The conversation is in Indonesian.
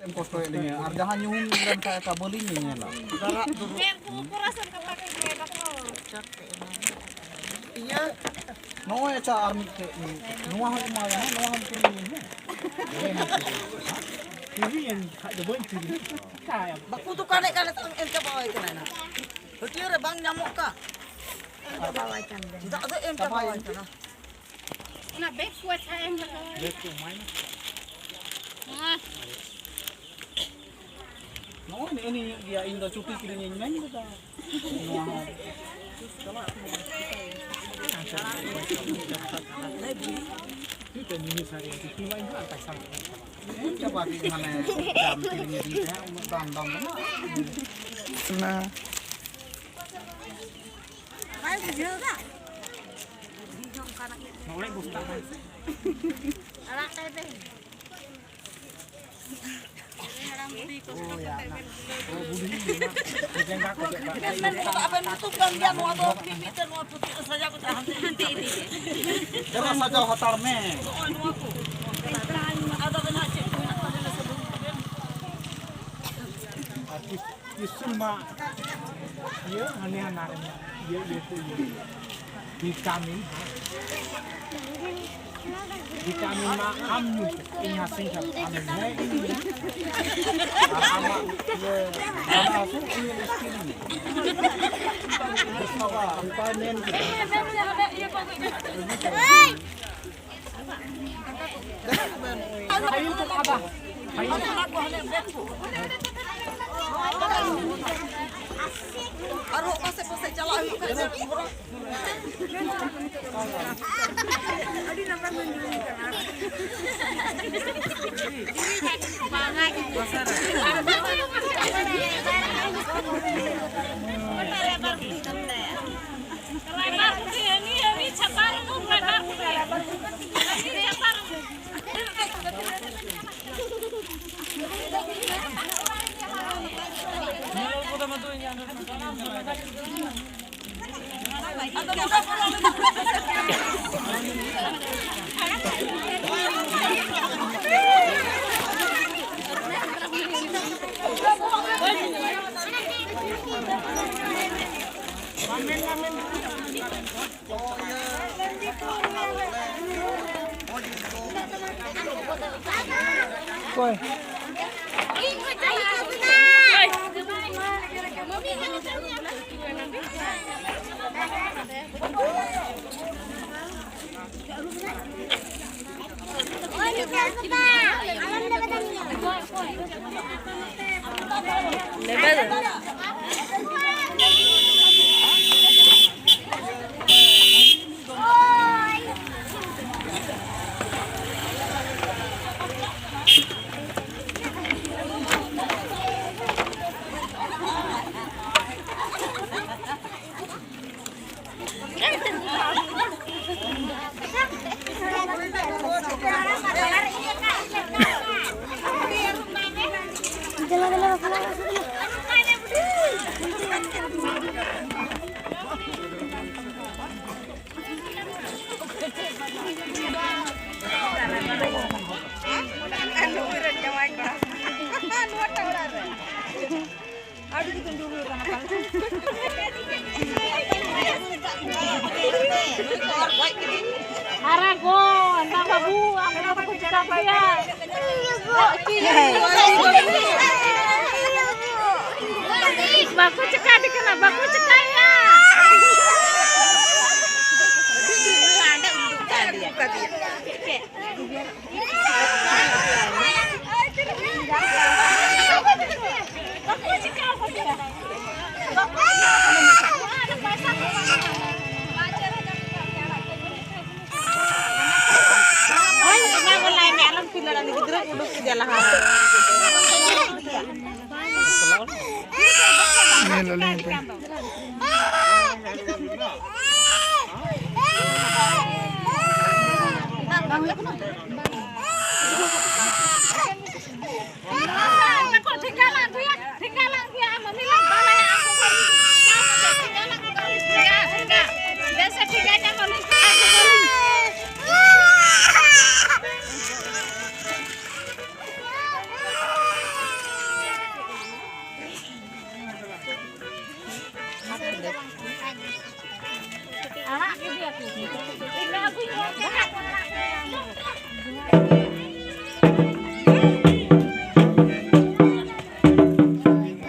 Foto ini, argahan nyuhun dan saya kabelin ini lah. Iya. No ya ca army ke nuah maya, nuah ini. Ini yang ada bonci. Baku tu kanek-kanek tang em ka bawai kana. Betul re bang nyamuk ka. Em ka bawai kana. Tidak ada em ka bawai kana. Nak beg kuat saya em lah. Beg tu main. No ini dia indah cuti kirinya nyanyi kita. Nuah. Kita nyanyi sehari itu main tu antai sama. Coba di mana jam kirinya dia dam-dam Nah, Mai dia ka. boleh buka. Anak saya teh. Oh ya. Oh budi ni. Jangan aku Men apa nutup kan dia mau atau pipitan mau putih saja aku henti ini. Jangan saja hotar me. Ada benar cik. Artis Yusma. Ya, hanya anak dia itu vitamin. Vitamin maam ini hasil vitamin ini. Ama ye, ama aku ini mesti ini. Bersama vitamin. Kayu tu apa? Kayu Aku hanya beku. Arok pasal jalan itu kan. Adi nampak menunjukkan. Koi. Aragon, tambah buang, kenapa aku cakap ya? Baku cekak dikena, baku cekak ya. Ada untuk tadi. Baku cekak apa dia? Ini lalu ini. Tinggalan dia memilah balai aku. Dan setiganya kalau aku beli. Anak dia tuh. Tinggal aku.